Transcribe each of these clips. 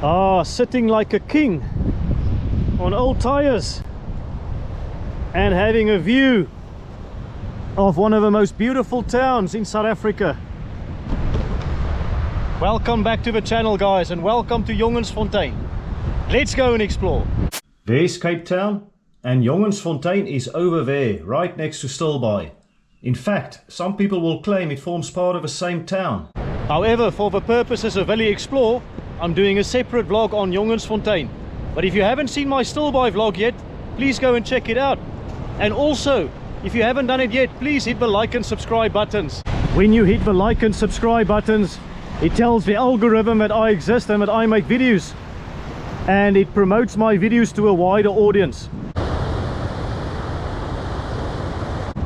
Sitting like a king on old tires and having a view of one of the most beautiful towns in South Africa. Welcome back to the channel, guys, and welcome to Jongensfontein. Let's go and explore. There's Cape Town, and Jongensfontein is over there, right next to Stilbaai. In fact, some people will claim it forms part of the same town. However, for the purposes of Valley Explore, I'm doing a separate vlog on Jongensfontein. But if you haven't seen my Stilbaai vlog yet, please go and check it out. And also, if you haven't done it yet, please hit the like and subscribe buttons. When you hit the like and subscribe buttons, it tells the algorithm that I exist and that I make videos. And it promotes my videos to a wider audience.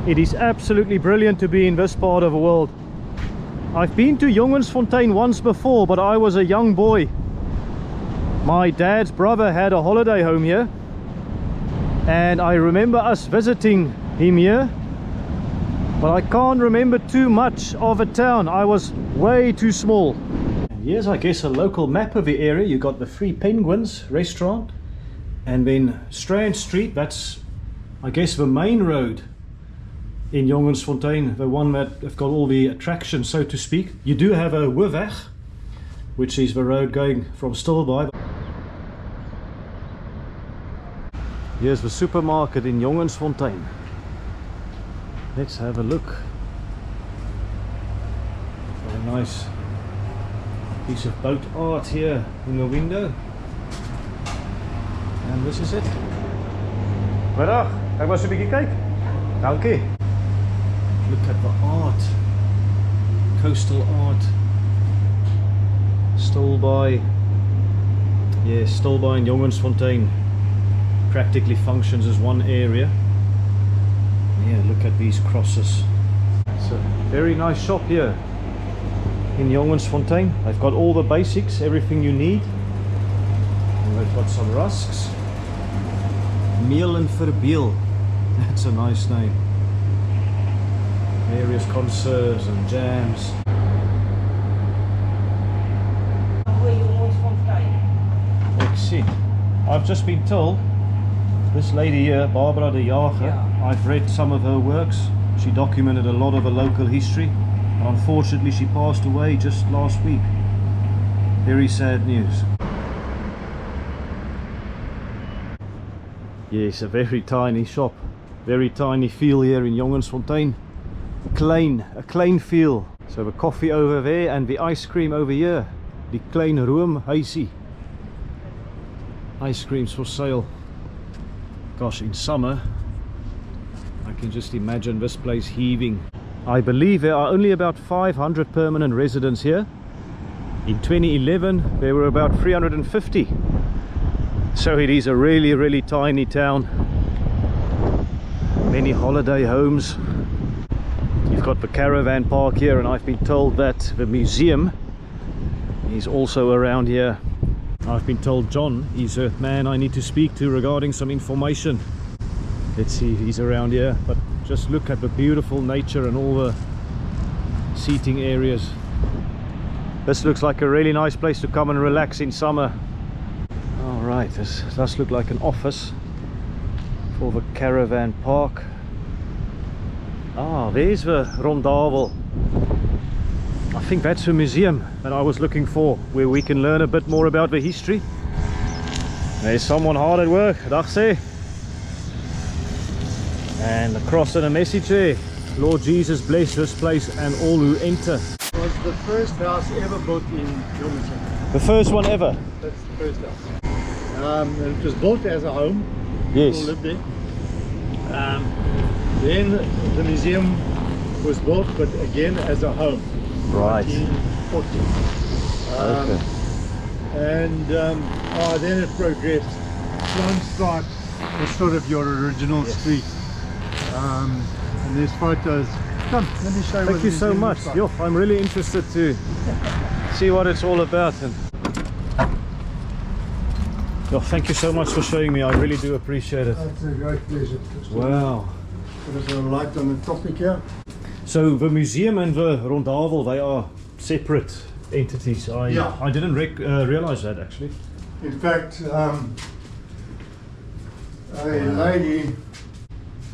It is absolutely brilliant to be in this part of the world. I've been to Jongensfontein once before, but I was a young boy. My dad's brother had a holiday home here, and I remember us visiting him here, but I can't remember too much of the town. I was way too small. And here's, I guess, a local map of the area. You got the Three Penguins restaurant, and then Strand Street, that's, I guess, the main road in Jongensfontein, the one that have got all the attractions, so to speak. You do have a Hoofweg, which is the road going from Stilbaai. Here's the supermarket in Jongensfontein. Let's have a look. Got a nice piece of boat art here in the window. And this is it. Middag, ek was 'n bietjie kyk. Dankie. Look at the art, coastal art. Stilbaai, yeah, Stilbaai and Jongensfontein practically functions as one area. Yeah, look at these crosses. It's a very nice shop here in Jongensfontein. They've got all the basics, everything you need. And they've got some rusks. Meel en Verbeel, that's a nice name. Various conserves and jams. Let's see. I've just been told this lady here, Barbara de Jager, I've read some of her works. She documented a lot of the local history. Unfortunately, she passed away just last week. Very sad news. Yes, a very tiny shop. Very tiny feel here in Jongensfontein. A klein feel. So the coffee over there and the ice cream over here. Die klein roomhuisie. Ice creams for sale. Gosh, in summer I can just imagine this place heaving. I believe there are only about 500 permanent residents here. In 2011 there were about 350. So it is a really tiny town. Many holiday homes. You've got the caravan park here, and I've been told that the museum is also around here. I've been told John is a man I need to speak to regarding some information. Let's see if he's around here. But just look at the beautiful nature and all the seating areas. This looks like a really nice place to come and relax in summer. Alright, this does look like an office for the caravan park. Ah, there's the Rondavel. I think that's a museum that I was looking for, where we can learn a bit more about the history. There's someone hard at work, dag sê. And across in a message there, Lord Jesus bless this place and all who enter. It was the first house ever built in Jongensfontein. The first one ever? That's the first house. It was built as a home. Yes. People lived there. Then the museum was built, but again as a home. Right. 1940. Okay. And then it progressed. Sloanstraat was sort of your original street. And there's photos. Come, let me show you. Thank you so much. Yo, I'm really interested to see what it's all about. And yo, thank you so much for showing me. I really do appreciate it. It's a great pleasure. Wow. Put a light on the topic here. So the museum and the Rondavel, they are separate entities. I didn't realize that actually. In fact, a lady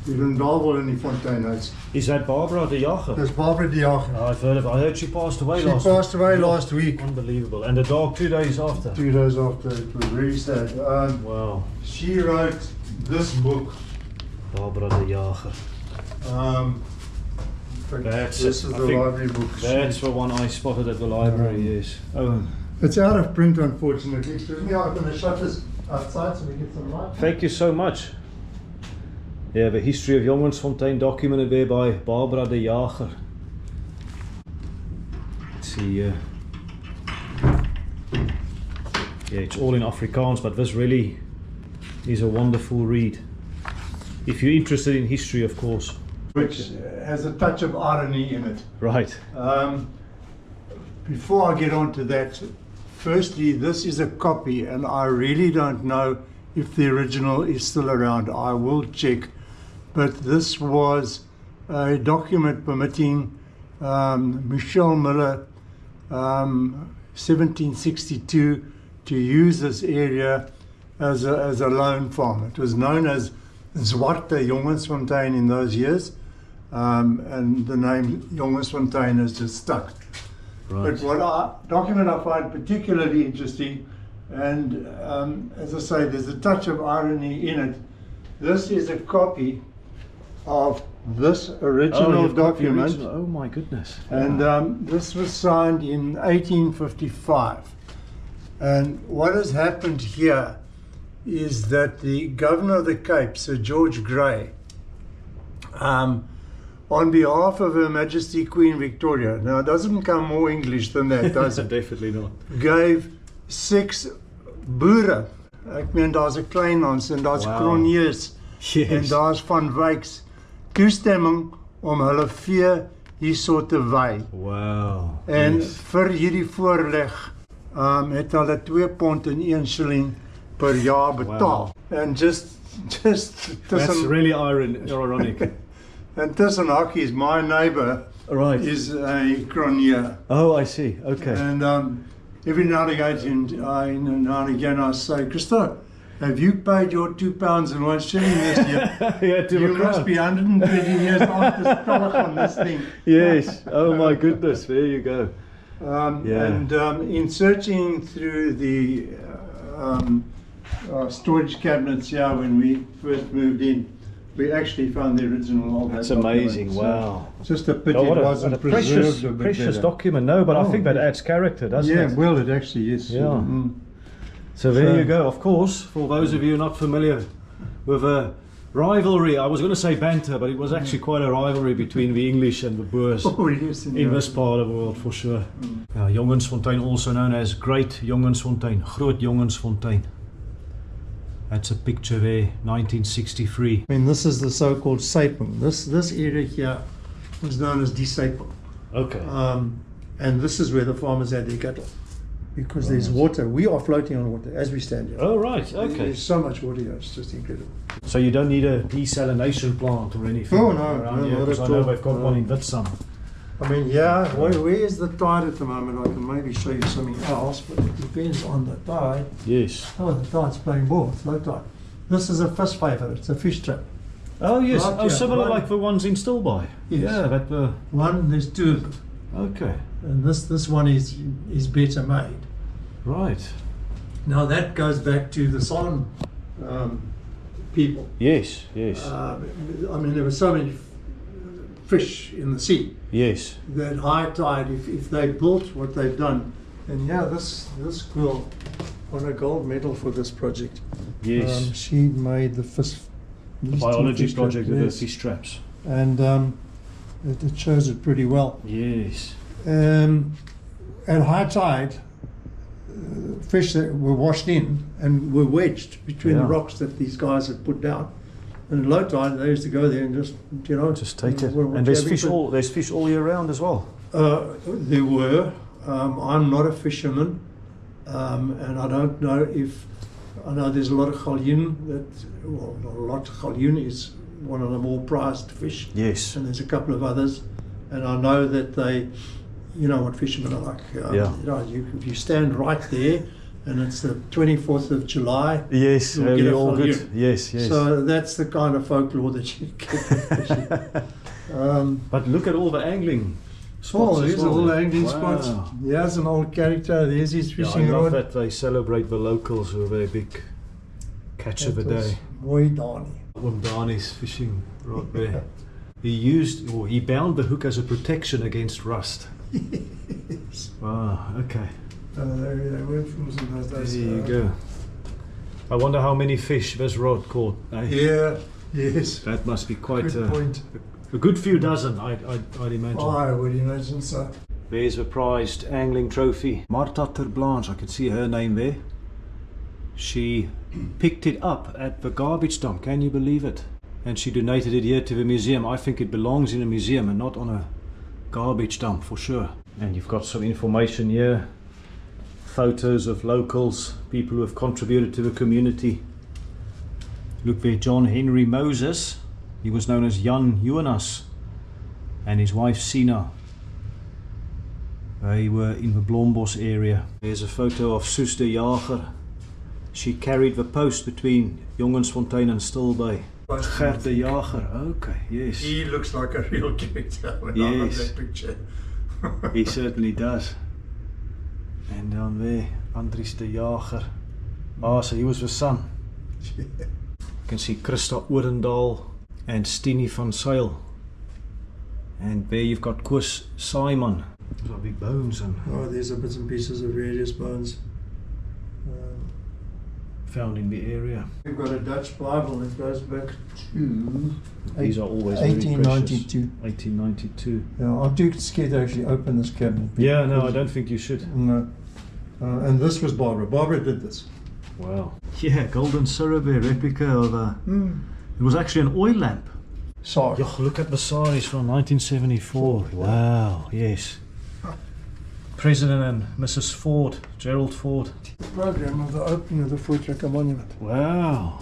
die Rendal in die fontein is. Is that Barbara de Jager? That's Barbara de Jager. I've heard of. I heard she passed away She last passed away last week. Unbelievable. And the dog 2 days after. 2 days after. It was very sad. Wow. She wrote this book. Barbara de Jager. This is the library book. That's the one I spotted at the library, yes. Oh. It's out of print, unfortunately. So we are going to shut this outside so we get some light. Thank you so much. Yeah, the history of Jongensfontein documented there by Barbara de Jager. Let's see here. Yeah, it's all in Afrikaans, but this really is a wonderful read. If you're interested in history, of course. Which has a touch of irony in it. Right. Before I get on to that, firstly, this is a copy, and I really don't know if the original is still around. I will check. But this was a document permitting Michel Muller, 1762, to use this area as a lone farm. It was known as Groote Jongensfontein in those years, and the name Jongensfontein has just stuck. Right. But document I find particularly interesting, and as I say, there's a touch of irony in it. This is a copy of this original document. Oh my goodness. And this was signed in 1855. And what has happened here is that the Governor of the Cape, Sir George Grey, on behalf of Her Majesty Queen Victoria, now it doesn't come more English than that, does it? Definitely not. Gave 6 boere, ek meen daar's 'n kleinhans en daar's kroniers en daar's van wyks, toestemming om hulle vee hierso te wy. Wow. En vir hierdie voorleg het hulle 2 pond en 1 shilling per jaar betaal. And just That's really ironic. And tussen hakies, my neighbor is a cronier. Oh, I see. Okay. And every now and again I say, Christo, have you paid your £2 and 1 shilling this year? You must be 120 years after spelling on this thing. Yes. Oh my goodness. There you go. And in searching through the storage cabinets here when we first moved in, we actually found the original. That's amazing. So wow. Just a pity it wasn't preserved. Precious document. No, but I think that adds character, doesn't it? Yeah, well, it actually is. Yeah. So there you go. Of course, for those of you not familiar with a rivalry, I was going to say banter, but it was actually quite a rivalry between the English and the Boers in this part of the world, for sure. Jongensfontein, also known as Great Jongensfontein, Groote Jongensfontein. That's a picture there, 1963. I mean, this is the so-called saping. This area here was known as desaping. Okay. And this is where the farmers had their cattle. Because there's water. We are floating on water as we stand here. Oh, right. Okay. There's so much water here. It's just incredible. So you don't need a desalination plant or anything? Oh, no. Not because I know they've got one in Witsum. I mean, yeah, where is the tide at the moment? I can maybe show you something else, but it depends on the tide. Yes. Oh, the tide's playing ball. It's low tide. This is a fish favourite. It's a fish trap. Oh, yes. Right, oh, similar like the ones in Stilbaai. Yes. Yeah, that one, there's 2 of them. Okay. And this one is better made. Right. Now that goes back to the Solomon people. Yes, yes. I mean, there were so many fish in the sea. Yes. That high tide, if they built what they've done, and yeah, this girl won a gold medal for this project. Yes. She made the biology project with the fish traps. And it shows it pretty well. Yes. At high tide, fish that were washed in and were wedged between the rocks that these guys had put down. And at low tide, they used to go there and just take it. And there's fish all year round as well. There were. I'm not a fisherman, and I don't know if. I know there's a lot of galjoen. Not a lot. Galjoen is one of the more prized fish. Yes. And there's a couple of others, and I know that they you know what fishermen are like. Yeah. You know, if you stand right there, and it's the 24th of July. Yes, you'll get a all full good. year. Yes, yes. So that's the kind of folklore that you get with fishing. But look at all the angling spots. Oh, as these well are all there. angling Wow. spots. Here's an old character. There's his Yeah, fishing I love rod. that they celebrate the locals who are their big catch of the day. Mooi Dani. Wimdani's fishing rod there. He bound the hook as a protection against rust. Yes. Wow, okay. They were fools in those days. There you go. I wonder how many fish this rod caught. Eh? Yeah, yes. That must be quite Good point. a good few dozen, I'd imagine. I would imagine so. There's the prized angling trophy. Martha ter Blanche, I can see her name there. She picked it up at the garbage dump, can you believe it? And she donated it here to the museum. I think it belongs in a museum and not on a garbage dump for sure. And you've got some information here. Photos of locals, people who have contributed to the community. Look there, John Henry Moses. He was known as Jan Jonas, and his wife Sina. They were in the Blombos area. There's a photo of Soos de Jager. She carried the post between Jongensfontein and Stilbaai. Gert de Jager, okay, yes. He looks like a real character when I look at that picture. He certainly does. And down there, Andries de Jager. Ah, so he was the son. Yeah. You can see Christa Orendal and Stini van Zyl. And there you've got Koos Simon. Those are big bones. And Oh, these are bits and pieces of various bones. found in the area. We've got a Dutch Bible that goes back to These are always very 1892. precious. 1892. Yeah, I'm too scared to actually open this cabinet. Yeah, no, I don't think you should. No. And this was Barbara. Barbara did this. Wow. Yeah, golden syrup replica of a... It was actually an oil lamp. Sorry. Yo, look at the size from 1974. Wow, yes. President and Mrs. Ford, Gerald Ford. The program of the opening of the Voortrekker Monument. Wow.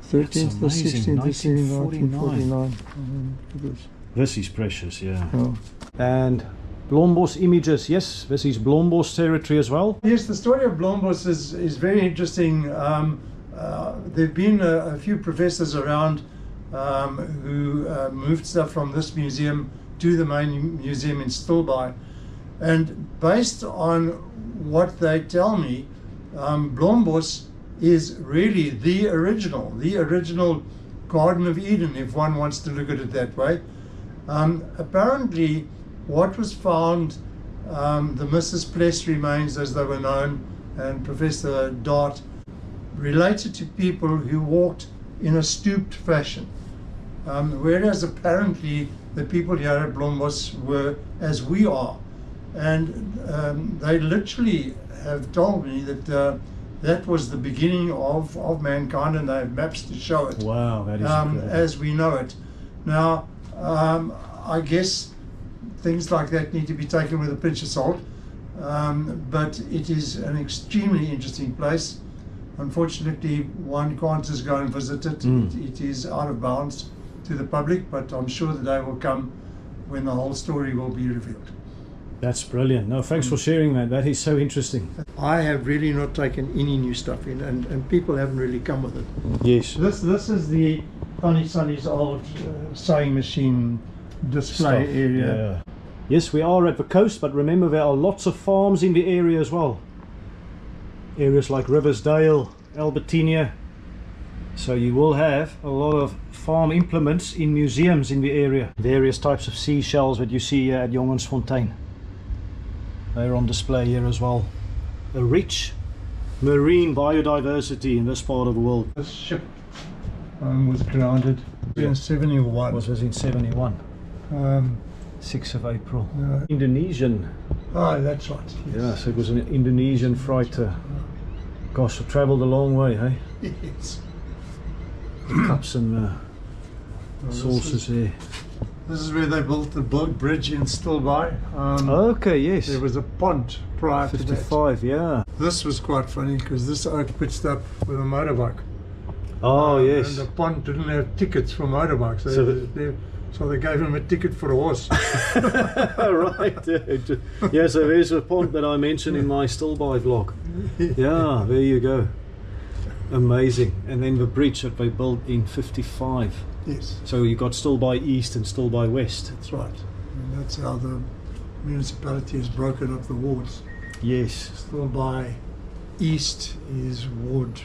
13th to amazing. 16th December 1949. 1949. This is precious, yeah. Oh. And Blombos images, yes, this is Blombos territory as well. Yes, the story of Blombos is very interesting. There have been a few professors around who moved stuff from this museum to the main museum in Stilbaai. And based on what they tell me, Blombos is really the original Garden of Eden, if one wants to look at it that way. Apparently, what was found, the Mrs. Pless remains as they were known, and Professor Dart, related to people who walked in a stooped fashion. Whereas apparently the people here at Blombos were as we are. And they literally have told me that that was the beginning of mankind, and they have maps to show it. Wow, that is incredible. As we know it. Now, I guess things like that need to be taken with a pinch of salt, but it is an extremely interesting place. Unfortunately, one can't just go and visit it. It is out of bounds to the public, but I'm sure the day will come when the whole story will be revealed. That's brilliant. No, thanks for sharing that. That is so interesting. I have really not taken any new stuff in, and people haven't really come with it. Yes. This is the Connie Sonny's old sewing machine display Stuff, area. yeah. Yes, we are at the coast, but remember there are lots of farms in the area as well. Areas like Riversdale, Albertinia. So you will have a lot of farm implements in museums in the area. Various types of seashells that you see here at Jongensfontein. They're on display here as well. A rich marine biodiversity in this part of the world. This ship was grounded in 71. Was in 71. 6th of April. Indonesian. Oh, that's right. Yes. Yeah, so it was an Indonesian freighter. Gosh, I travelled a long way, hey? Yes. The cups and saucers there. This is where they built the boat bridge in Stilbaai. Okay, yes. There was a pond prior to that. 55, yeah. This was quite funny because this oak pitched up with a motorbike. Oh, yes. And the pond didn't have tickets for motorbikes. So So they gave him a ticket for a horse. Right. Yeah, so there's a pond that I mentioned in my Stilbaai vlog. Yeah, there you go. Amazing. And then the bridge that they built in 55. Yes, So you got Stilbaai East and Stilbaai West. that's right. And that's how the municipality has broken up the wards. Yes. Stilbaai East is Ward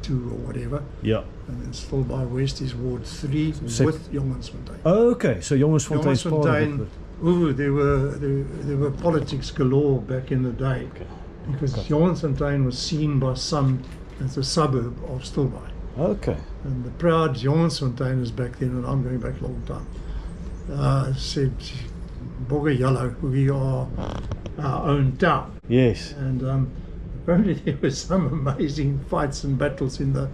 2 or whatever, Yeah. and then Stilbaai West is Ward 3 with Jongensfontein. Oh, okay. So Jongensfontein is part of it. Jongensfontein, ooh, there were politics galore back in the day, Okay. because Jongensfontein was seen by some as a suburb of Stilbaai. Okay. And the proud Jongensfonteiners back then, and I'm going back a long time, said, Bogger Yellow, we are our own town. Yes. And apparently there were some amazing fights and battles in the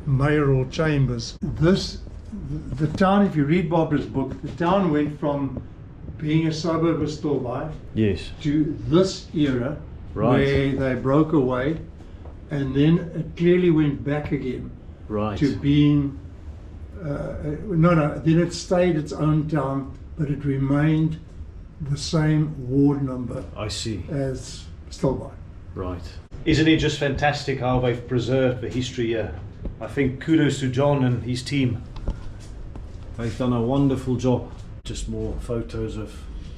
mayoral chambers. The town, if you read Barbara's book, the town went from being a suburb of Stilbaai Yes. to this era, Right. where they broke away, and then it clearly went back again Right. to being, then it stayed its own town, but it remained the same ward number I see. as Stilbaai. Right. Isn't it just fantastic how they've preserved the history here? I think kudos to John and his team. They've done a wonderful job. Just more photos of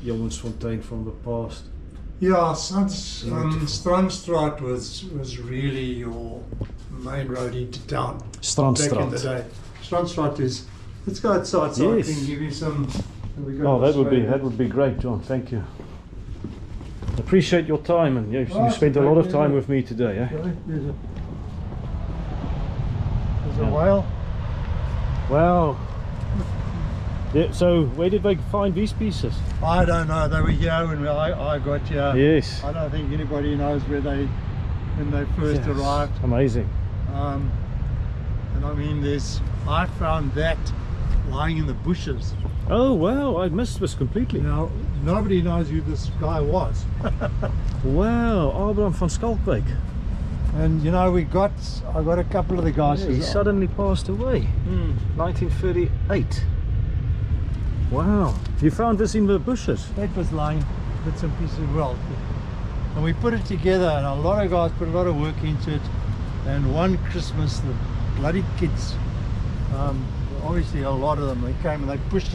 Jongensfontein from the past. Yeah, Strandstraat was really your main road into town back in the Strandstraat. day. Strandstraat is, let's go outside so Yes. I can give you some. Oh, that would be great, John. Thank you. Appreciate your time, and you spent a lot of time with me today. Eh? There's a whale. Wow. Yeah, so where did they find these pieces? I don't know, they were here when I got here. Yes. I don't think anybody knows when they first Yes. arrived. Amazing. And I mean, I found that lying in the bushes. Oh wow, I missed this completely. Now, nobody knows who this guy was. Wow, Abraham van Schalkwyk. And you know, I got a couple of the guys. Yeah, he suddenly passed away. 1938. Wow. You found this in the bushes? That was lying bits and pieces of well. And we put it together, and a lot of guys put a lot of work into it. And one Christmas, the bloody kids, obviously a lot of them, they came and they pushed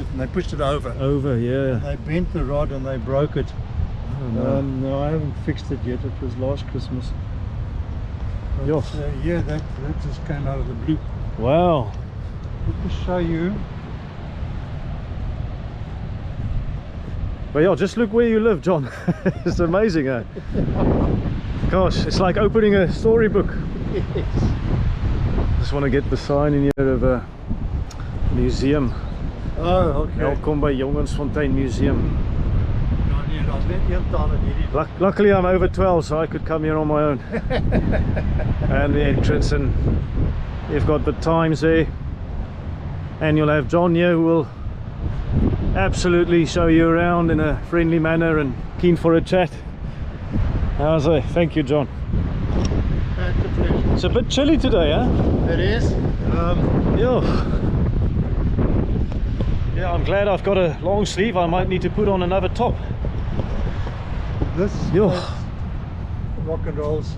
it over. Over, yeah. They bent the rod and they broke it. Oh, no. No, I haven't fixed it yet. It was last Christmas. But, Yo. yeah, that just came out of the blue. Wow. Let me show you. But yeah, just look where you live, John. It's amazing, eh? Gosh, it's like opening a storybook. Yes. Just want to get the sign in here of a museum. Oh, okay. Welkom by Jongensfontein Museum. Luck. Luckily I'm over 12, so I could come here on my own. And the entrance, and you've got the times there, and you'll have John here who will absolutely show you around in a friendly manner and keen for a chat. How's it? Thank you, John. That's a pleasure. It's a bit chilly today, huh? It is. Yeah, I'm glad I've got a long sleeve. I might need to put on another top. This Yo. is rock and rolls.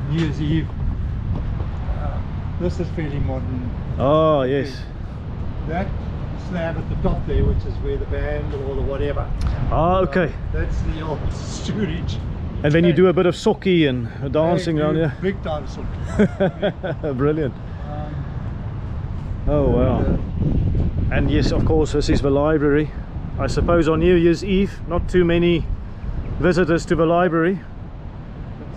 New Year's Eve. This is fairly modern. Oh, yes. That slab at the top there, which is where the band or the whatever. Ah, okay. That's the old storage. And then you do a bit of socky and dancing down here. Big time socky. Brilliant. Oh, wow. And yes, of course, this is the library. I suppose on New Year's Eve, not too many visitors to the library.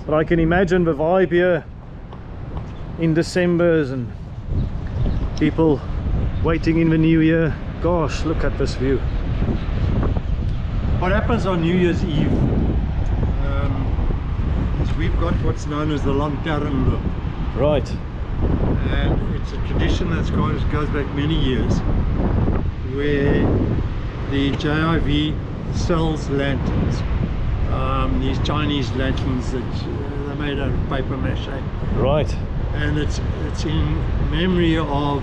But I can imagine the vibe here in December's and people waiting in the new year. Gosh, look at this view. What happens on New Year's Eve is we've got what's known as the Lantern Loop. Right. And it's a tradition that goes back many years, where the JIV sells lanterns, these Chinese lanterns that they're made out of paper mache. Right. And it's in memory of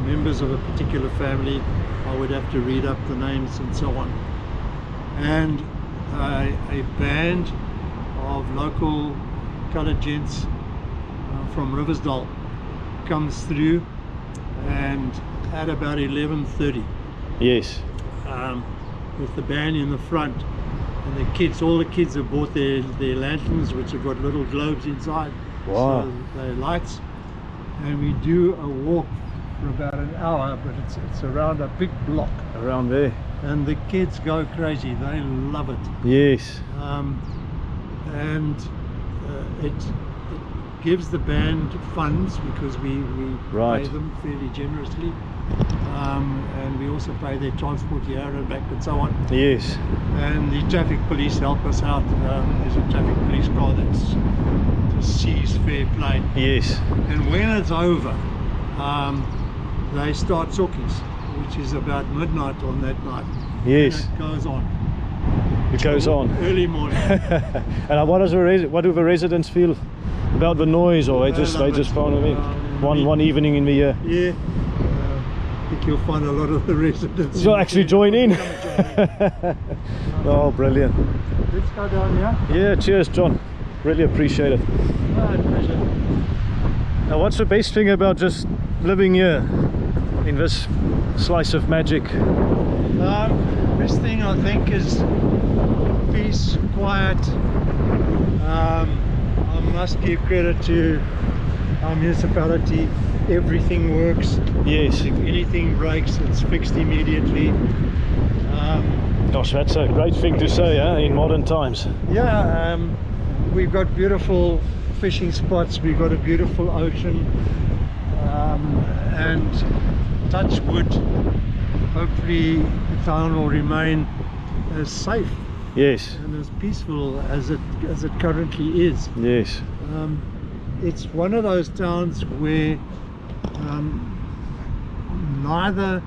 members of a particular family. I would have to read up the names and so on. And a band of local coloured gents from Riversdale comes through, and at about 11:30, Yes. with the band in the front, and the kids, all the kids have bought their lanterns, which have got little globes inside. Wow. So they're lights, and we do a walk for about an hour, but it's around a big block, Around there. and the kids go crazy. They love it. Yes. And it gives the band funds, because we Right. pay them fairly generously, and we also pay their transport here and back and so on. Yes. And the traffic police help us out. There's a traffic police car that's just sees fair play. Yes. And when it's over, they start sokkies, which is about midnight on that night. Yes. And it goes on. It goes on. Early morning. And what do the residents feel about the noise, or they just found it? One evening in the year. Yeah. I think you'll find a lot of the residents. So actually join in. Come Oh, brilliant. Let's go down here. Yeah, cheers, John. Really appreciate it. Pleasure. Now, what's the best thing about just living here in this slice of magic? Best thing I think is peace, quiet. I must give credit to our municipality. Everything works. Yes. If anything breaks, it's fixed immediately. Gosh, that's a great thing to say, in modern times. Yeah, we've got beautiful fishing spots. We've got a beautiful ocean, and touch wood, hopefully the town will remain as safe Yes. and as peaceful as it currently is. Yes. It's one of those towns where neither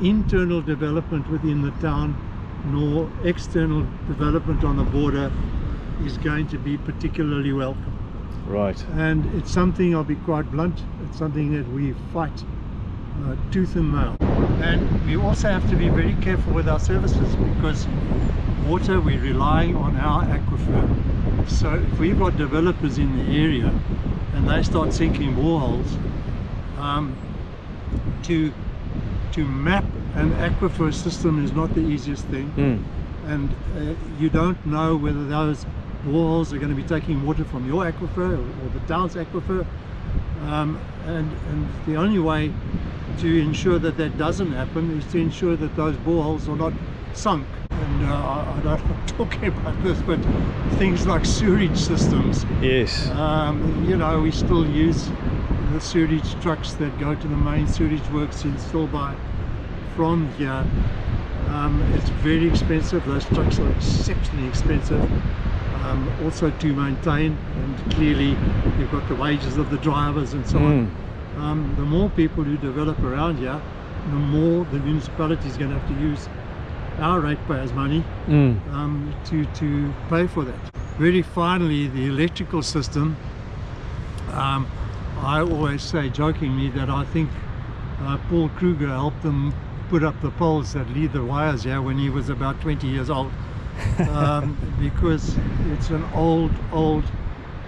internal development within the town nor external development on the border is going to be particularly welcome. Right. And it's something, I'll be quite blunt, it's something that we fight tooth and nail. And we also have to be very careful with our services, because water, we're relying on our aquifer. So if we've got developers in the area and they start sinking boreholes, to map an aquifer system is not the easiest thing. And you don't know whether those boreholes are going to be taking water from your aquifer or the town's aquifer, and the only way to ensure that that doesn't happen is to ensure that those boreholes are not sunk. And I'm not talking about this, but things like sewerage systems. Yes. You know, we still use the sewerage trucks that go to the main sewerage works in Stilbaai from here. It's very expensive. Those trucks are exceptionally expensive, also to maintain, and clearly you've got the wages of the drivers and so on. The more people who develop around here, the more the municipality is going to have to use our ratepayers' money to pay for that. Very finally, the electrical system. I always say jokingly that I think Paul Kruger helped them put up the poles that lead the wires here when he was about 20 years old, because it's an old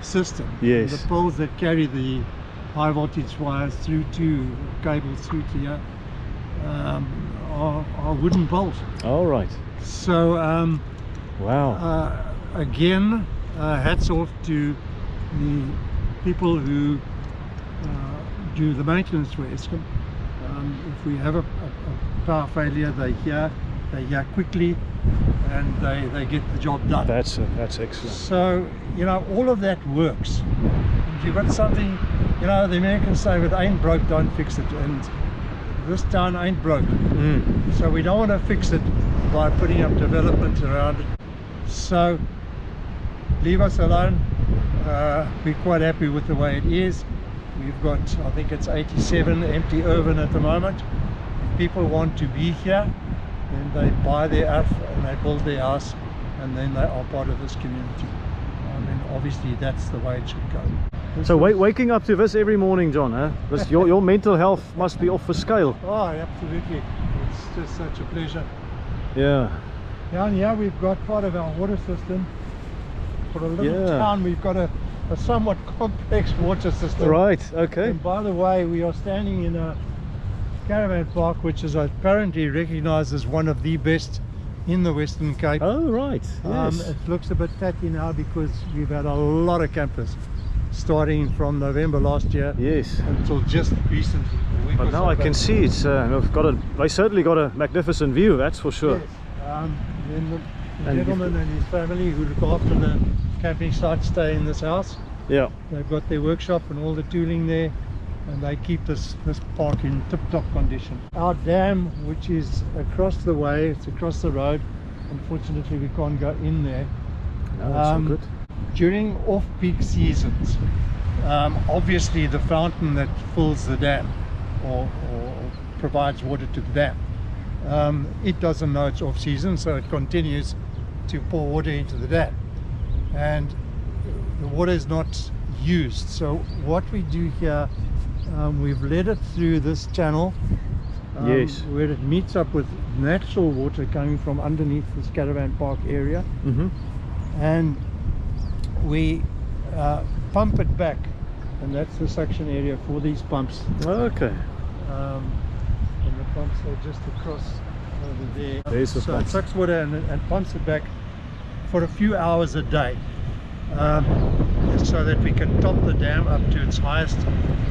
system. Yes. The poles that carry the high voltage wires through to cables through to here are wooden poles. All right. So Wow. again, hats off to the people who do the maintenance for Eskom. If we have a power failure, they're here quickly, and they get the job done. That's excellent. So, you know, all of that works. If you've got something, you know, the Americans say, if it ain't broke, don't fix it, and this town ain't broke. So we don't want to fix it by putting up development around it. So leave us alone. We're quite happy with the way it is. We've got, I think it's 87 empty urban at the moment. If people want to be here, then they buy their earth and they build their house, and then they are part of this community. And obviously that's the way it should go. So waking up to this every morning, John, huh? This, your mental health must be off the scale. Oh, absolutely. It's just such a pleasure. Yeah. Down here we've got part of our water system. For a little town we've got a somewhat complex water system. Right, okay. And by the way, we are standing in a caravan park which is apparently recognized as one of the best in the Western Cape. Oh, right. Yes. It looks a bit tatty now because we've had a lot of campers starting from November last year. Yes. Until just recently. But now I can see it's they certainly got a magnificent view, that's for sure. Yes. Then the gentleman and his family who look after the camping site stay in this house. Yeah. They've got their workshop and all the tooling there, and they keep this park in tip-top condition. Our dam, which is across the way, it's across the road. Unfortunately, we can't go in there. No, that's not good. During off-peak seasons, obviously the fountain that fills the dam or provides water to the dam, it doesn't know it's off season, so it continues to pour water into the dam, and the water is not used. So what we do here, we've led it through this channel, yes, where it meets up with natural water coming from underneath this caravan park area. And we pump it back, and that's the suction area for these pumps. Okay. And the pumps are just across over there. There's the so pumps. it sucks water and pumps it back for a few hours a day, so that we can top the dam up to its highest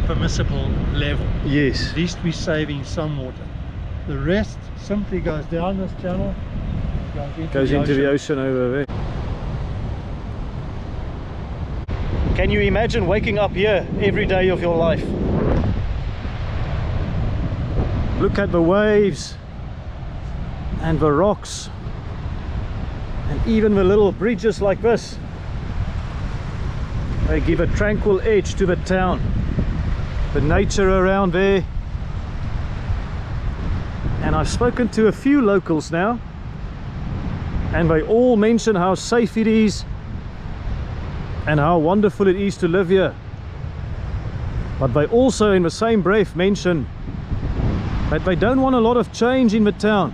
permissible level. Yes. At least we're saving some water. The rest simply goes down this channel, goes into the ocean over there. Can you imagine waking up here every day of your life? Look at the waves and the rocks and even the little bridges like this. They give a tranquil edge to the town. The nature around there. And I've spoken to a few locals now, and they all mention how safe it is and how wonderful it is to live here. But they also in the same breath mention that they don't want a lot of change in the town.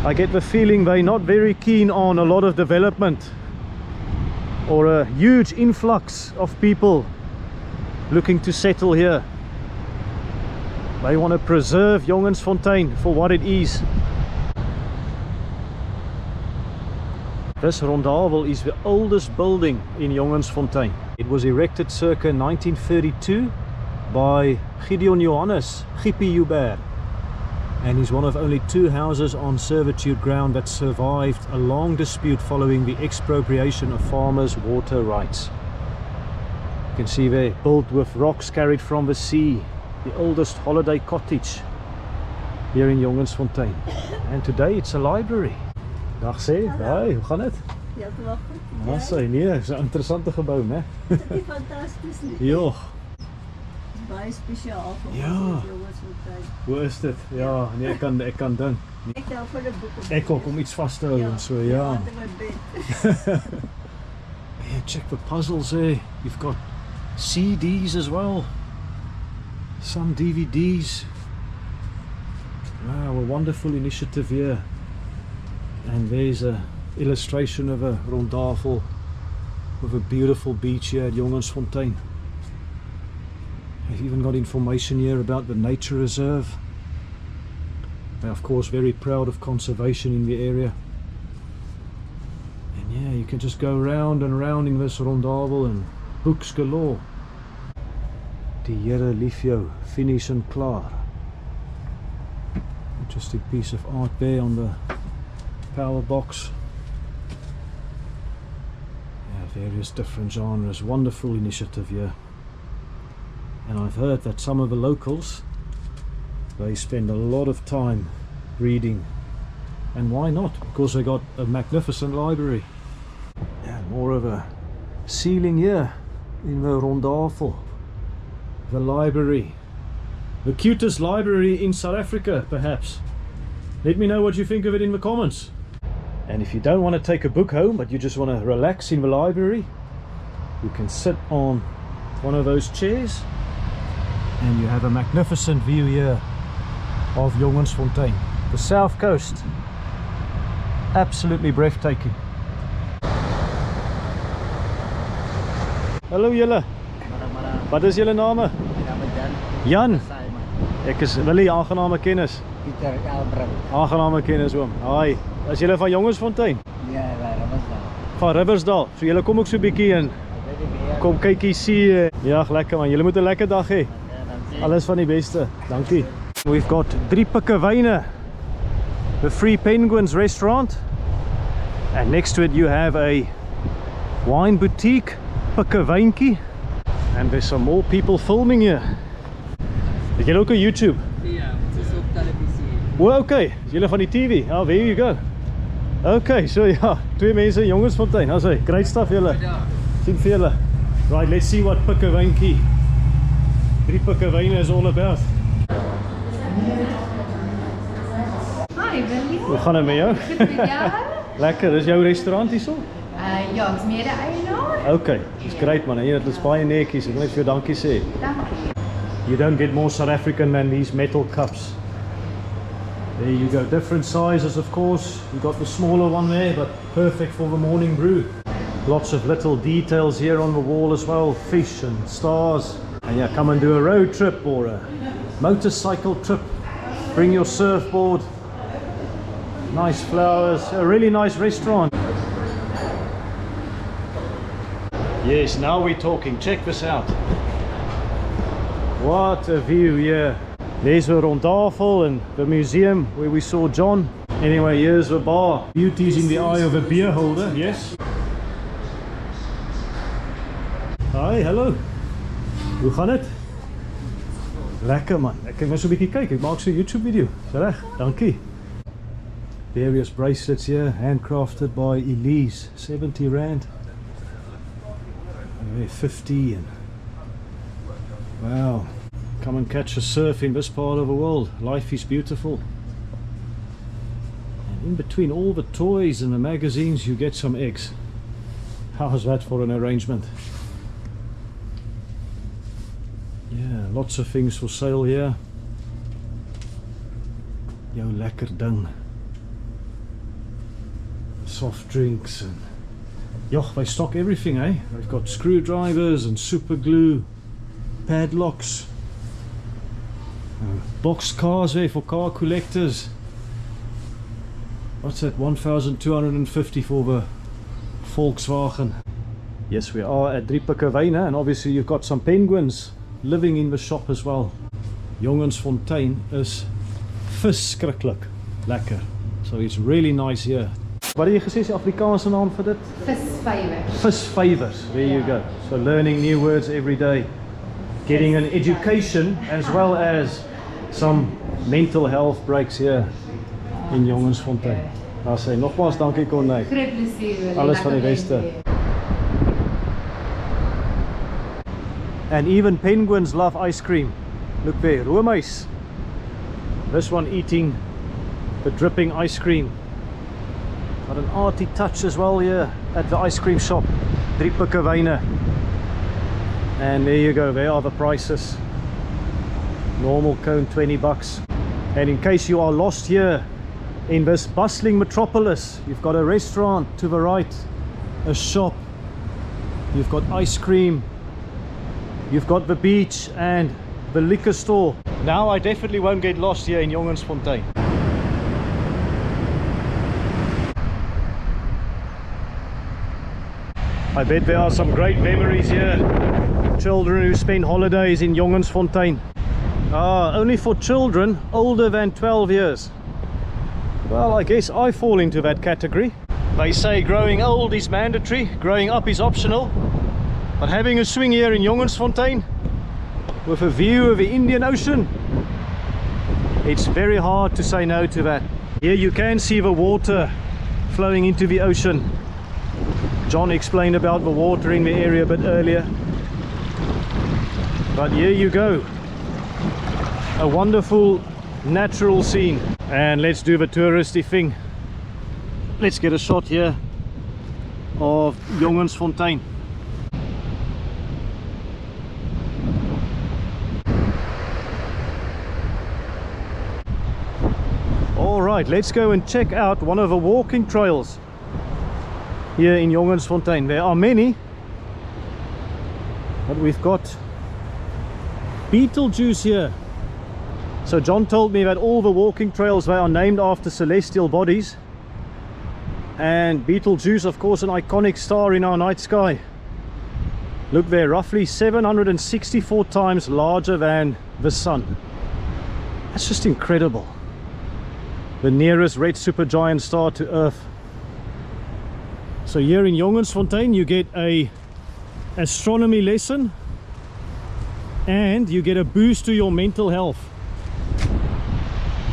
I get the feeling they're not very keen on a lot of development or a huge influx of people looking to settle here. They want to preserve Jongensfontein for what it is. This rondavel is the oldest building in Jongensfontein. It was erected circa 1932 by Gideon Johannes Gippie Joubert, and is one of only 2 houses on servitude ground that survived a long dispute following the expropriation of farmers' water rights. You can see there, built with rocks carried from the sea, the oldest holiday cottage here in Jongensfontein. And today it's a library. Dag sê, hi, hoe gaan dit? Ja, het wel goed. Ja, sê, nee, het is 'n interessante gebou, né? Dit is fantastisch. Ja. Het is baie spesiaal vir Ja. ons Jongensfontein. Hoe is dit? Ja, nee, ek kan dink. Ek hou van 'n boek. Ek ook om iets vas te hou en so, ja. Onder my bed. Yeah, check the puzzles there. You've got CDs as well. Some DVDs. Wow, a wonderful initiative here. And there's a illustration of a rondavel with a beautiful beach here at Jongensfontein. They've even got information here about the nature reserve. They're of course very proud of conservation in the area. And yeah, you can just go round and round in this rondavel and books galore. Die Here lief jou, finish and klaar. Interesting piece of art there on the power box. Yeah, various different genres. Wonderful initiative here. And I've heard that some of the locals, they spend a lot of time reading. And why not? Because they got a magnificent library. Yeah, more of a ceiling here in the rondavel. The library. The cutest library in South Africa, perhaps. Let me know what you think of it in the comments. And if you don't want to take a book home, but you just want to relax in the library, you can sit on one of those chairs and you have a magnificent view here of Jongensfontein, the south coast. Absolutely breathtaking. Hallo julle. Wat is julle name? Jan. Ek is Willie, aangename kennis. Pieter Elbrink. Aangename kennis oom. Hi. Is julle van Jongensfontein? Ja, Riviersdal. Van Riviersdal. So julle kom ook so 'n bietjie in. Kom kykie see. Ja, lekker man. Julle moet 'n lekker dag hê. Alles van die beste. Dankie. We've got 3 pikkewyne. The Free Penguins restaurant. And next to it you have a wine boutique, pikkewyntjie. And there's some more people filming here. Het julle ook 'n YouTube? Ja, het is op televisie. Oh, okay. Is julle van die TV? Oh, there you go. Okay, so ja, 2 mense in Jongensfontein. That's it. Great stuff julle. Sien vir julle. Right, let's see what pikkewyntjie 3 pikkewyne is all about. Hi Willie. Hoe gaan dit met jou? Goed met jou? Lekker, dis jou restaurant hierso? Ja, ek is mede-eienaar. Okay, dis great man. Hier, dit is baie netjies. Ek wil net vir jou dankie sê. Dankie. You don't get more South African than these metal cups. There you go, different sizes of course. You got the smaller one there, but perfect for the morning brew. Lots of little details here on the wall as well, fish and stars. And yeah, come and do a road trip or a motorcycle trip. Bring your surfboard. Nice flowers, a really nice restaurant. Yes, now we're talking. Check this out. What a view here. There's the Rondtafel and the museum where we saw John. Anyway, here's the bar. Beauty's in the eye of a beer holder, yes? Hi, hallo. Hoe gaan dit? Lekker man. Ek kan maar so 'n bietjie kyk. Ek maak so 'n YouTube video. Is reg? Dankie. Various bracelets here, handcrafted by Elise. 70 rand. And 50 and wow. Come and catch a surf in this part of the world. Life is beautiful. And in between all the toys and the magazines you get some eggs. How's that for an arrangement? Yeah, lots of things for sale here. Jou lekker ding. Soft drinks and joh, they stock everything, eh? They've got screwdrivers and super glue, padlocks, box cars there for car collectors. What's that? 1,250 for the Volkswagen. Yes, we are at 3 pikkewyne, and obviously you've got some penguins living in the shop as well. Jongensfontein is verskriklik lekker. So it's really nice here. Wat het jy gesê is die Afrikaanse naam vir dit? Visvywers. Visvywers. There you go. So learning new words every day. Getting an education as well as some mental health breaks here in Jongensfontein. Nou sê nogmaals dankie Corneille. Groot plesier Willie. Alles van die beste. And even penguins love ice cream. Look there, roomhuis. This one eating the dripping ice cream. Got an arty touch as well here at the ice cream shop. 3 pikkewyne. And there you go, there are the prices. Normal cone $20. And in case you are lost here in this bustling metropolis, you've got a restaurant to the right, a shop, you've got ice cream, you've got the beach and the liquor store. Now I definitely won't get lost here in Jongensfontein. I bet there are some great memories here. Children who spend holidays in Jongensfontein. Only for children older than 12 years. Well, I guess I fall into that category. They say growing old is mandatory, growing up is optional. But having a swing here in Jongensfontein with a view of the Indian Ocean, it's very hard to say no to that. Here you can see the water flowing into the ocean. John explained about the water in the area a bit earlier. But here you go. A wonderful natural scene. And let's do the touristy thing. Let's get a shot here of Jongensfontein. Alright, let's go and check out one of the walking trails here in Jongensfontein. There are many, but we've got Beetlejuice here. So John told me that all the walking trails, they are named after celestial bodies, and Beetlejuice, of course, an iconic star in our night sky. Look there, roughly 764 times larger than the sun. That's just incredible. The nearest red supergiant star to Earth. So here in Jongensfontein you get a astronomy lesson and you get a boost to your mental health.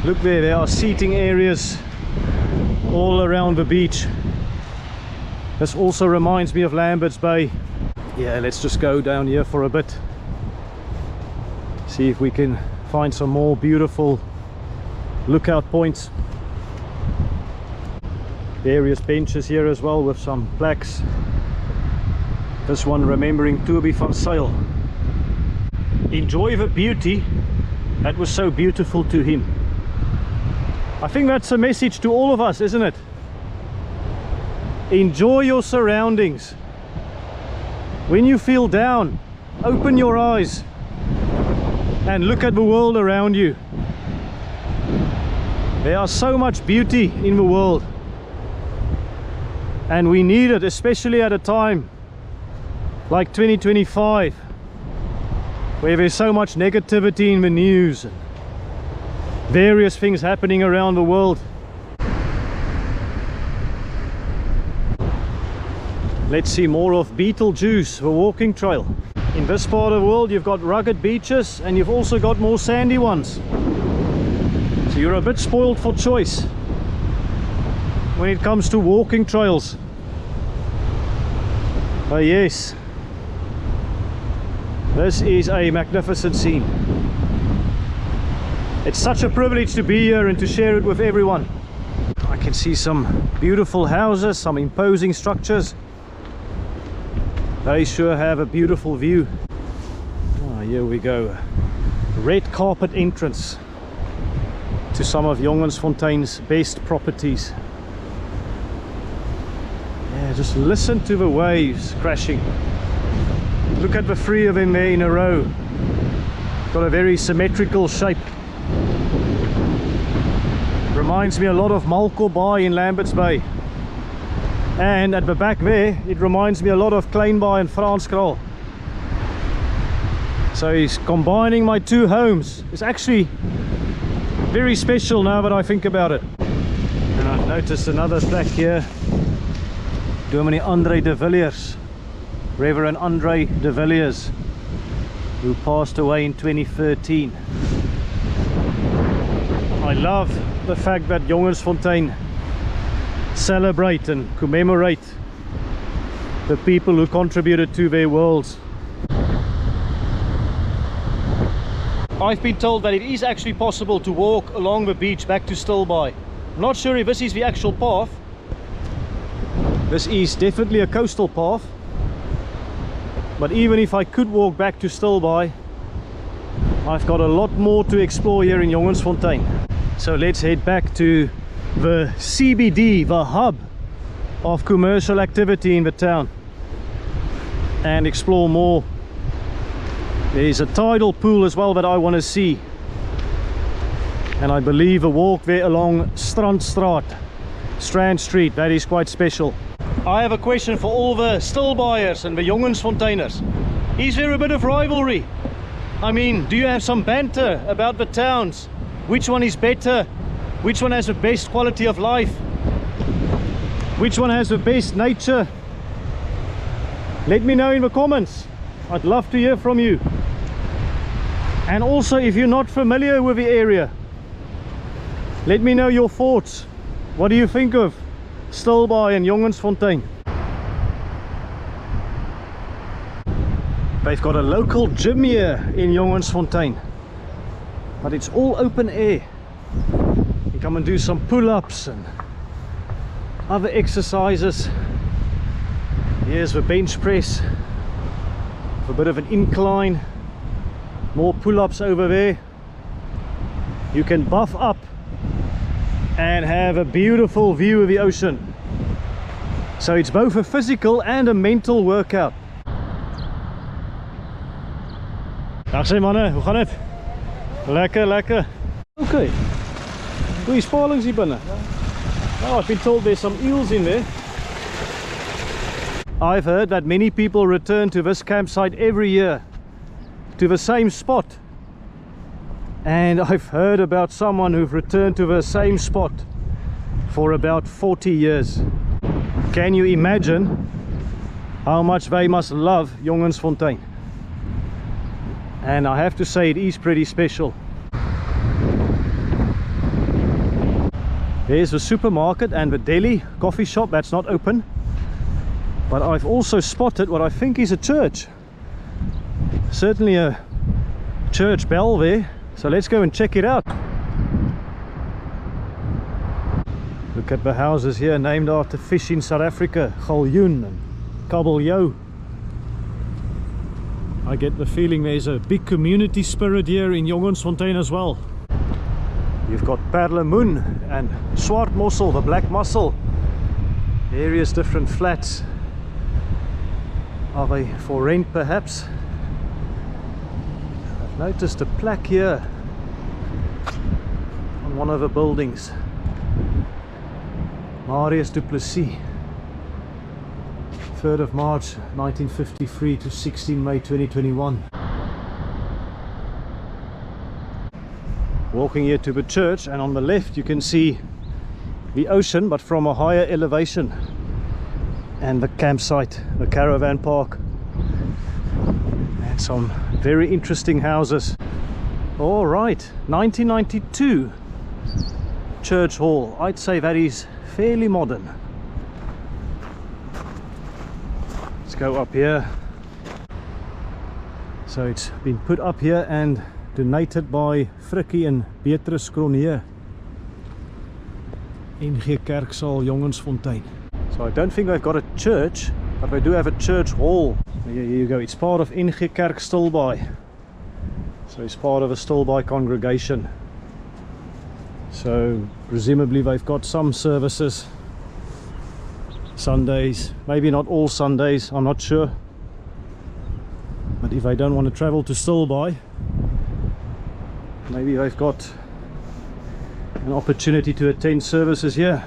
Look there are seating areas all around the beach. This also reminds me of Lambert's Bay. Yeah, let's just go down here for a bit. See if we can find some more beautiful lookout points. Various benches here as well with some plaques. This one remembering Toby van Sail. Enjoy the beauty that was so beautiful to him. I think that's a message to all of us, isn't it? Enjoy your surroundings. When you feel down, open your eyes and look at the world around you. There are so much beauty in the world, and we need it, especially at a time like 2025, where there's so much negativity in the news and various things happening around the world. Let's see more of Beetlejuice, the walking trail. In this part of the world you've got rugged beaches and you've also got more sandy ones. So you're a bit spoiled for choice when it comes to walking trails. But yes, this is a magnificent scene. It's such a privilege to be here and to share it with everyone. I can see some beautiful houses, some imposing structures. They sure have a beautiful view. Oh, here we go. Red carpet entrance to some of Jongensfontein's best properties. Yeah, just listen to the waves crashing. Look at the three of them there in a row. Got a very symmetrical shape. Reminds me a lot of Malkobaai in Lambert's Bay. And at the back there, it reminds me a lot of Kleinbaai and Franskraal. So he's combining my two homes. It's actually very special now that I think about it. And I've noticed another plaque here. Dominee Andre de Villiers, Reverend Andre de Villiers, who passed away in 2013. I love the fact that Jongensfontein celebrate and commemorate the people who contributed to their worlds. I've been told that it is actually possible to walk along the beach back to Stilbaai. I'm not sure if this is the actual path. This is definitely a coastal path, but even if I could walk back to Stilbaai, I've got a lot more to explore here in Jongensfontein. So let's head back to the CBD, the hub of commercial activity in the town, and explore more. There's a tidal pool as well that I want to see, and I believe a walk there along Strand Street, that is quite special. I have a question for all the Stilbaaiers and the Jongensfonteiners. Is there a bit of rivalry? I mean, do you have some banter about the towns? Which one is better? Which one has the best quality of life? Which one has the best nature? Let me know in the comments. I'd love to hear from you. And also, if you're not familiar with the area, let me know your thoughts. What do you think of Stilbaai and Jongensfontein? They've got a local gym here in Jongensfontein, but it's all open air. You come and do some pull-ups, and other exercises. Here's the bench press, a bit of an incline, more pull-ups over there. You can buff up and have a beautiful view of the ocean. So it's both a physical and a mental workout. Dag sê manne, hoe gaan dit? Lekker, lekker. Okay. Goeie spalings hier binne. Oh, I've been told there's some eels in there. I've heard that many people return to this campsite every year, to the same spot. And I've heard about someone who've returned to the same spot for about 40 years. Can you imagine how much they must love Jongensfontein? And I have to say, it is pretty special. There's the supermarket and the deli coffee shop that's not open. But I've also spotted what I think is a church. Certainly a church bell there. So let's go and check it out. Look at the houses here named after fish in South Africa. Galjoen and kabeljou. I get the feeling there's a big community spirit here in Jongensfontein as well. You've got perlemoen and swart mossel, the black mussel. Various different flats. Are they for rent perhaps? I've noticed a plaque here on one of the buildings. Marius du Plessis, 3rd of March 1953 to 16 May 2021. Walking here to the church, and on the left you can see the ocean but from a higher elevation, and the campsite, the caravan park, and some very interesting houses. All right, 1992 church hall. I'd say that is fairly modern. Let's go up here. So it's been put up here and donated by Frikkie and Beatrice Cronje. NG Kerksaal Jongensfontein. So I don't think they've got a church, but they do have a church hall. Here you go, it's part of NG Kerk Stilbaai. So it's part of a Stilbaai congregation. So presumably they've got some services Sundays, maybe not all Sundays, I'm not sure. But if they don't want to travel to Stilbaai, maybe they've got an opportunity to attend services here.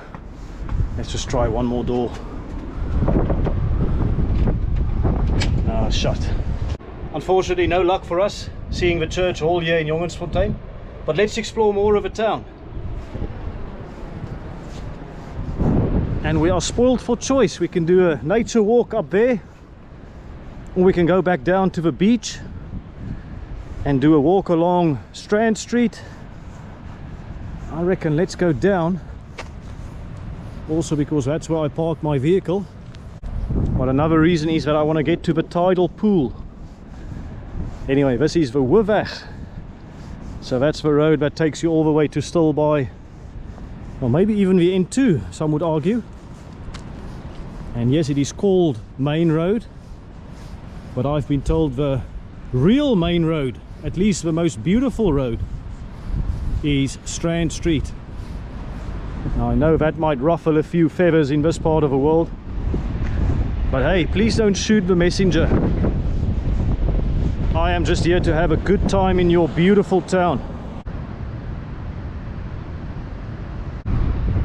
Let's just try one more door. Ah, shut. Unfortunately, no luck for us seeing the church hall here in Jongensfontein, but let's explore more of the town. And we are spoiled for choice. We can do a nature walk up there, or we can go back down to the beach and do a walk along Strand Street. I reckon let's go down, also because that's where I parked my vehicle. But another reason is that I want to get to the Tidal pool. Anyway, this is the Woeweg. So that's the road that takes you all the way to Stilbaai, or maybe even the N2, some would argue. And yes, it is called Main Road, but I've been told the real main road, at least the most beautiful road, is Strand Street. Now I know that might ruffle a few feathers in this part of the world, but hey, please don't shoot the messenger. I am just here to have a good time in your beautiful town.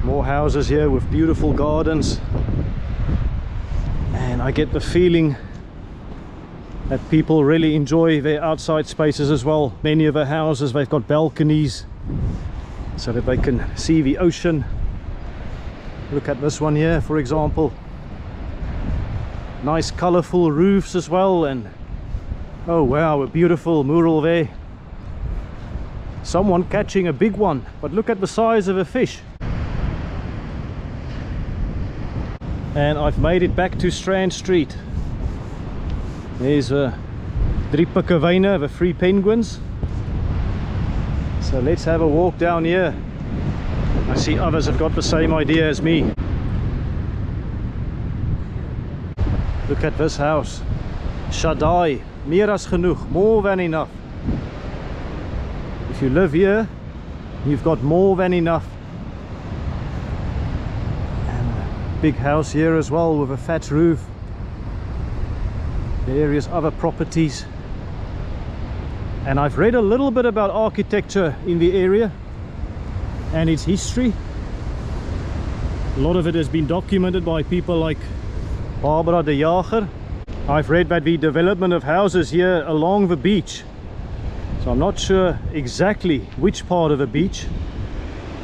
More houses here with beautiful gardens, and I get the feeling that people really enjoy their outside spaces as well. Many of the houses, they've got balconies so that they can see the ocean. Look at this one here, for example. Nice colorful roofs as well, and oh wow, a beautiful mural there. Someone catching a big one, but look at the size of a fish. And I've made it back to Strand Street. There's drie pikkewyne, the 3 penguins. So let's have a walk down here. I see others have got the same idea as me. Look at this house. Shaddai, meer as genoeg, more than enough. If you live here, you've got more than enough. And a big house here as well with a thatch roof. Various other properties. And I've read a little bit about architecture in the area and its history. A lot of it has been documented by people like Barbara de Jager. I've read that the development of houses here along the beach, so I'm not sure exactly which part of the beach.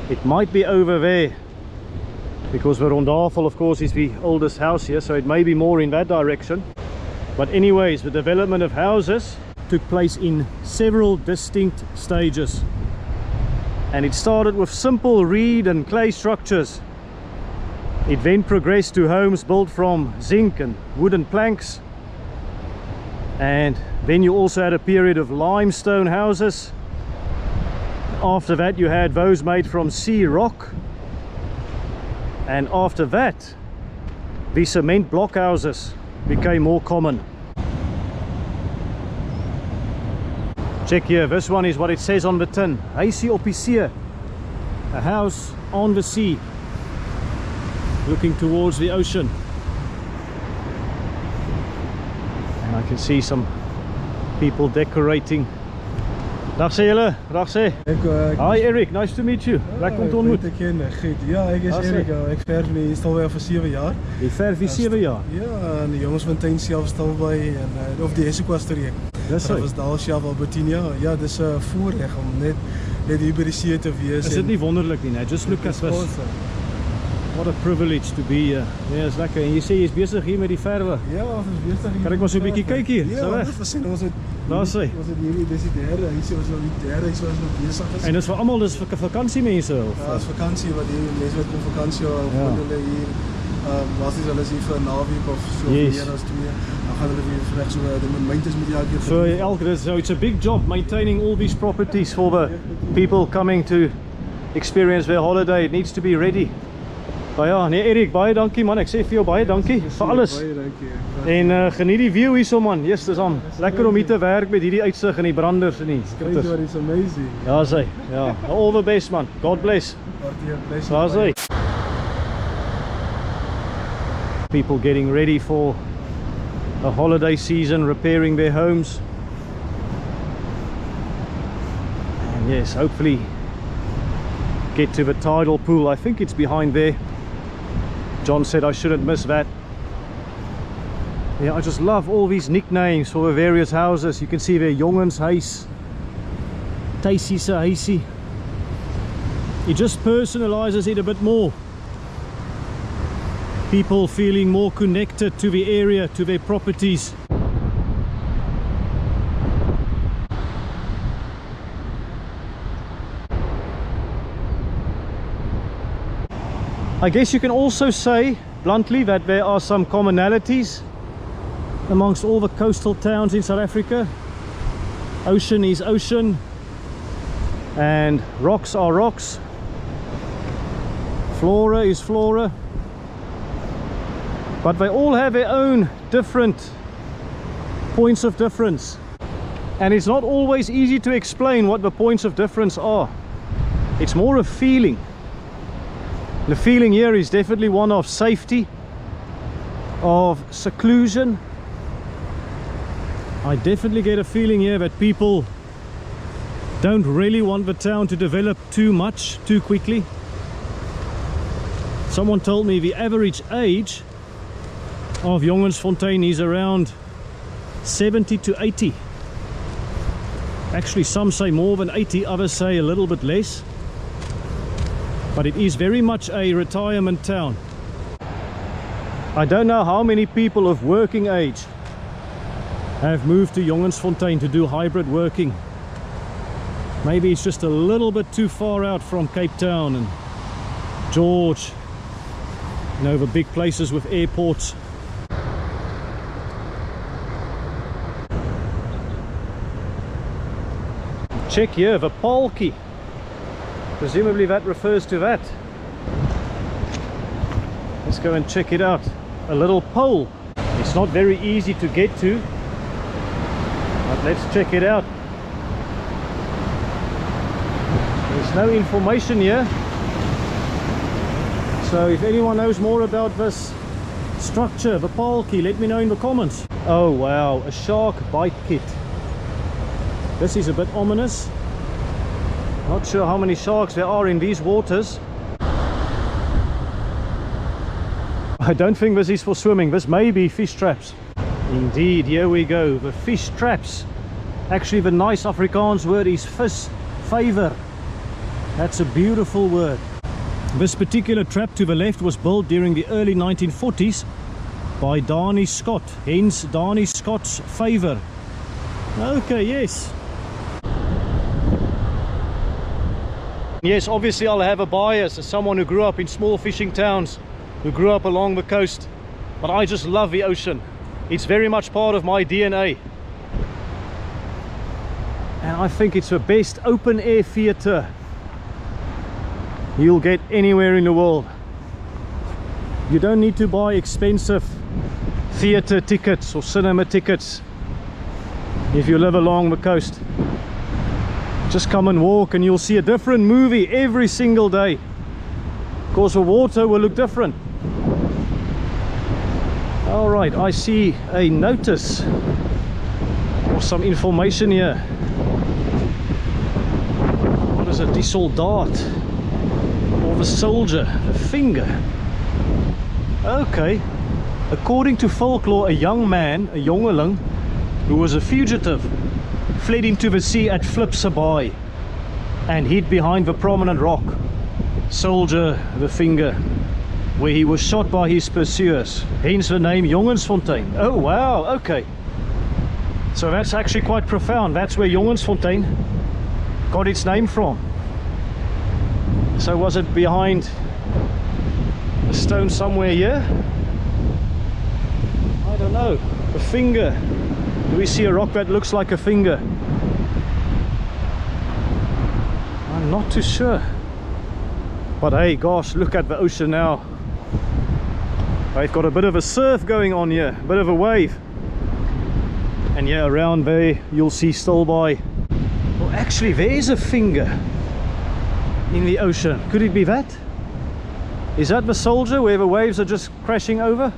It might be over there, because the Rondavel of course is the oldest house here, so it may be more in that direction. But anyways, the development of houses took place in several distinct stages, and it started with simple reed and clay structures. It then progressed to homes built from zinc and wooden planks, and then you also had a period of limestone houses. After that you had those made from sea rock, and after that the cement block houses became more common. Check here, this one is what it says on the tin. Huisie op die see, a house on the sea, looking towards the ocean. And I can see some people decorating. Dag sê julle, dag sê. Hi Eric, nice to meet you. Lekker om te ontmoet. Ja, ek is Erik. Ek verf in die Stilbaai vir 7 jaar. Jy verf vir 7 jaar? Ja, in die Jongensfontein self Stilbaai en of die Essequa streek. Dis Dit was daar self al by 10 jaar. Ja, dis 'n voorreg om net hier by die see te wees. Is dit nie wonderlik nie, né? Just look at this. What a privilege to be here. Ja, is lekker. En jy sê jy's besig hier met die verwe. Ja, ons is besig hier. Kan ek maar so 'n bietjie kyk hier? Ja, So weg. ons sien ons het Daar sê. Ons het hierdie dis die derde, hier is nou die derde, hier is nog besig is. En dis vir almal, dis vir vakansiemense of? Ja, dis vakansie wat hier mense wat kom vakansie hou, Ja. hulle hier was is hulle hier vir 'n naweek of so Yes. meer as 2. Dan gaan hulle weer reg so die maintenance moet elke keer So elke, so it's a big job maintaining all these properties for the people coming to experience their holiday. It needs to be ready. Maar ja, nee Erik, baie dankie man. Ek sê vir jou baie dankie vir alles. Baie dankie. En geniet die view hierso man. Yes, dis aan. Lekker om hier te werk met hierdie uitsig en die branders en die Crazy, what is amazing. Ja, sê. Ja. All the best man. God bless. Daar sê. People getting ready for a holiday season, repairing their homes. And yes, hopefully get to the tidal pool. I think it's behind there. John said I shouldn't miss that. Yeah, I just love all these nicknames for the various houses. You can see there, Jongenshuis, Tuisie se huisie. It just personalizes it a bit more. People feeling more connected to the area, to their properties. I guess you can also say bluntly that there are some commonalities amongst all the coastal towns in South Africa. Ocean is ocean and rocks are rocks. Flora is flora. But they all have their own different points of difference. And it's not always easy to explain what the points of difference are. It's more a feeling. The feeling here is definitely one of safety, of seclusion. I definitely get a feeling here that people don't really want the town to develop too much, too quickly. Someone told me the average age of Jongensfontein is around 70 to 80. Actually, some say more than 80, others say a little bit less. But it is very much a retirement town. I don't know how many people of working age have moved to Jongensfontein to do hybrid working. Maybe it's just a little bit too far out from Cape Town and George, you know, the big places with airports. Check here, the palki. Presumably that refers to that. Let's go and check it out. A little pole. It's not very easy to get to, but let's check it out. There's no information here, so if anyone knows more about this structure, the palki, let me know in the comments. Oh wow, a shark bite kit. This is a bit ominous. Not sure how many sharks there are in these waters. I don't think this is for swimming. This may be fish traps. Indeed, here we go, the fish traps. Actually, the nice Afrikaans word is visvijver. That's a beautiful word. This particular trap to the left was built during the early 1940s by Dani Scott, hence Dani Scott's Vyver. Okay, yes. Yes, obviously I'll have a bias as someone who grew up in small fishing towns, who grew up along the coast, but I just love the ocean. It's very much part of my DNA. And I think it's the best open air theatre you'll get anywhere in the world. You don't need to buy expensive theatre tickets or cinema tickets if you live along the coast. Just come and walk and you'll see a different movie every single day. Of course, the water will look different. All right, I see a notice or some information here. What is it? Die soldaat or the soldier, a finger. Okay. According to folklore, a young man, a jongeling, who was a fugitive, fled into the sea at Stilbaai and hid behind the prominent rock, Soldier the Finger, where he was shot by his pursuers, hence the name Jongensfontein. Oh wow, okay. So that's actually quite profound. That's where Jongensfontein got its name from. So was it behind a stone somewhere here? I don't know. A finger. Do we see a rock that looks like a finger? I'm not too sure. But hey, gosh, look at the ocean now. They've got a bit of a surf going on here, a bit of a wave. And yeah, around there you'll see Stilbaai. Well, actually there's a finger in the ocean. Could it be that? Is that the soldier where the waves are just crashing over?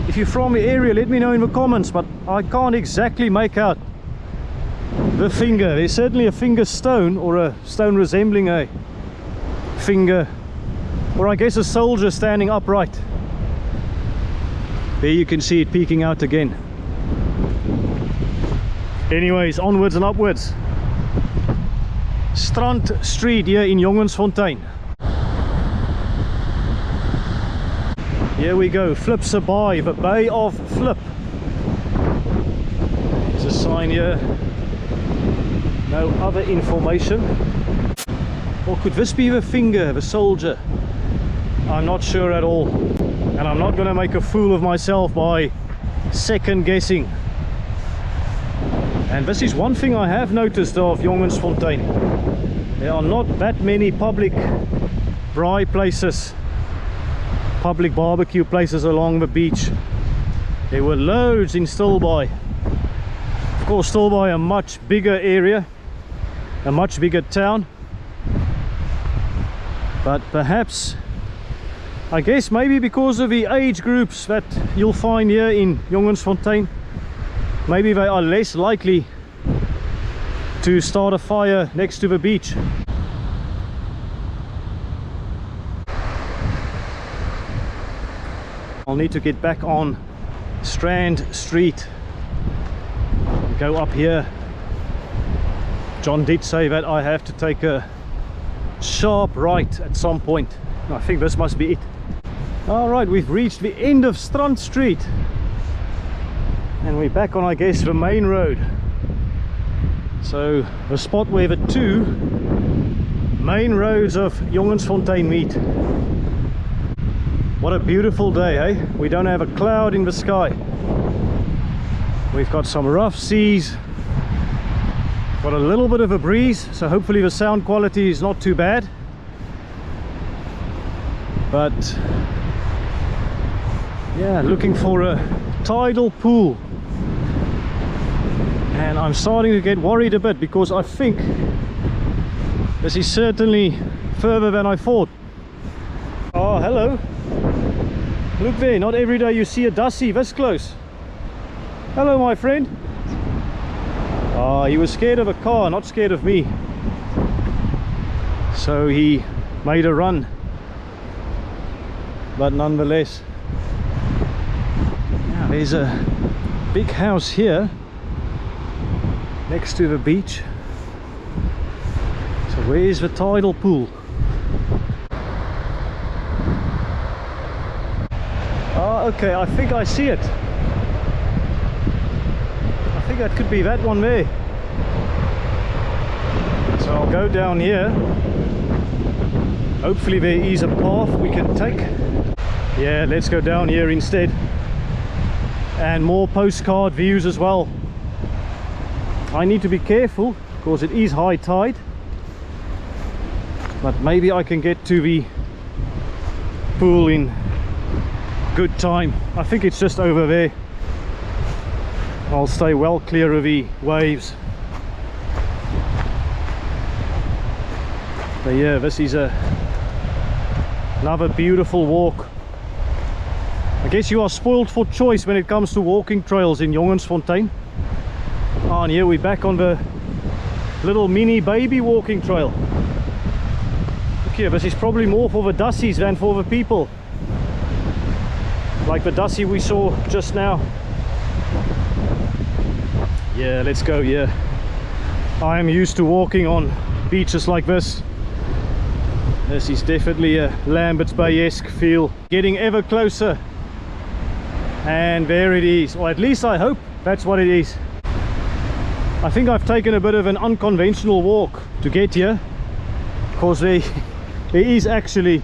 If you're from the area, let me know in the comments, but I can't exactly make out the finger. There's certainly a finger stone, or a stone resembling a finger, or I guess a soldier standing upright. There you can see it peeking out again. Anyways, onwards and upwards. Strand Street here in Jongensfontein. Here we go, Stilbaai, the Bay of Flip. There's a sign here. No other information. Or could this be the finger, the soldier? I'm not sure at all. And I'm not going to make a fool of myself by second guessing. And this is one thing I have noticed of Jongensfontein. There are not that many public braai places, public barbecue places along the beach. There were loads in Stilbaai. Of course, Stilbaai a much bigger area, a much bigger town. But perhaps, I guess maybe because of the age groups that you'll find here in Jongensfontein, maybe they are less likely to start a fire next to the beach. I'll need to get back on Strand Street and go up here. John did say that I have to take a sharp right at some point. I think this must be it. Alright, we've reached the end of Strand Street and we're back on, I guess, the main road. So the spot where the two main roads of Jongensfontein meet. What a beautiful day, eh? We don't have a cloud in the sky. We've got some rough seas, got a little bit of a breeze, so hopefully the sound quality is not too bad. Yeah, looking for a tidal pool. And I'm starting to get worried a bit because I think this is certainly further than I thought. Oh, hello. Look there, not every day you see a dussie this close. Hello, my friend. Oh, he was scared of a car, not scared of me. So he made a run. But nonetheless, yeah, there's a big house here next to the beach. So where's the tidal pool? Oh, okay, I think I see it. I think that could be that one there. So I'll go down here. Hopefully there is a path we can take. Yeah, let's go down here instead. And more postcard views as well. I need to be careful because it is high tide. But maybe I can get to the pool in good time. I think it's just over there. I'll stay well clear of the waves. But yeah, this is another beautiful walk. I guess you are spoiled for choice when it comes to walking trails in Jongensfontein. Oh, and here we're back on the little mini baby walking trail. Look here, this is probably more for the dussies than for the people. Like the dussie we saw just now. Yeah, let's go here. I am used to walking on beaches like this. This is definitely a Lambert's Bay-esque feel. Getting ever closer. And there it is, or at least I hope that's what it is. I think I've taken a bit of an unconventional walk to get here, because there is actually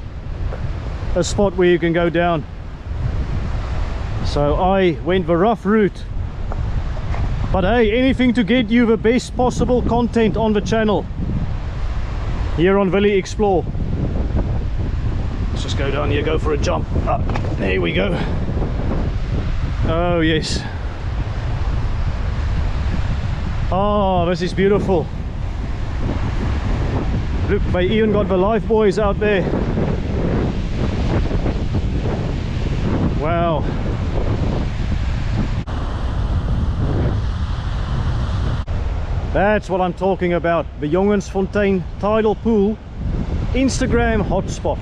a spot where you can go down. So I went the rough route, but hey, anything to get you the best possible content on the channel here on Willy Explore. Let's just go down here, go for a jump. Up, there we go. Oh yes. Oh, this is beautiful. Look, they even got the life buoys out there. Wow. That's what I'm talking about. The Jongensfontein tidal pool Instagram hotspot.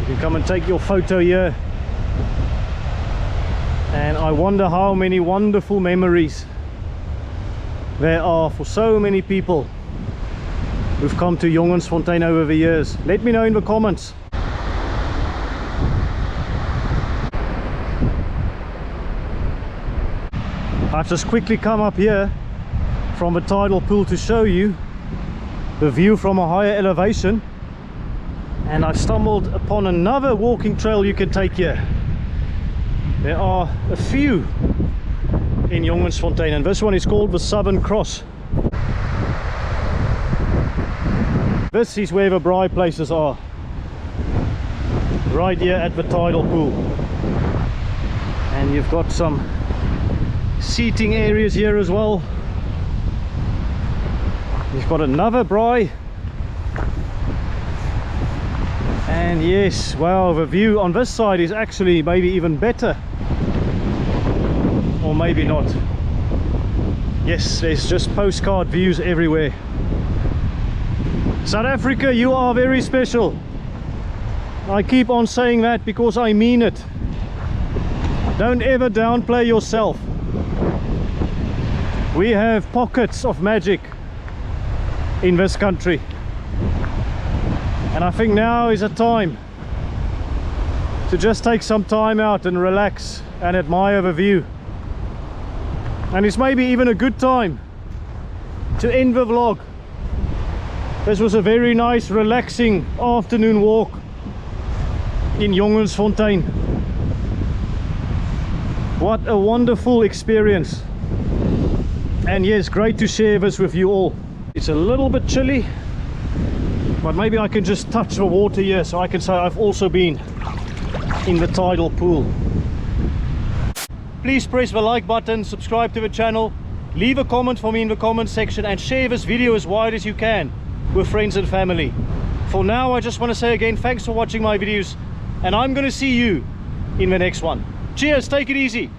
You can come and take your photo here. And I wonder how many wonderful memories there are for so many people who've come to Jongensfontein over the years. Let me know in the comments. I've just quickly come up here from the tidal pool to show you the view from a higher elevation, and I've stumbled upon another walking trail you can take here. There are a few in Jongensfontein, and this one is called the Southern Cross. This is where the braai places are, right here at the tidal pool. And you've got some seating areas here as well. You've got another braai. And yes, wow, the view on this side is actually maybe even better. Or maybe not. Yes, there's just postcard views everywhere. South Africa, you are very special. I keep on saying that because I mean it. Don't ever downplay yourself. We have pockets of magic in this country. And I think now is a time to just take some time out and relax and admire the view. And it's maybe even a good time to end the vlog. This was a very nice, relaxing afternoon walk in Jongensfontein. What a wonderful experience. And yes, great to share this with you all. It's a little bit chilly, but maybe I can just touch the water here so I can say I've also been in the tidal pool. Please press the like button, subscribe to the channel, leave a comment for me in the comment section, and share this video as wide as you can with friends and family. For now, I just want to say again, thanks for watching my videos, and I'm going to see you in the next one. Cheers, take it easy.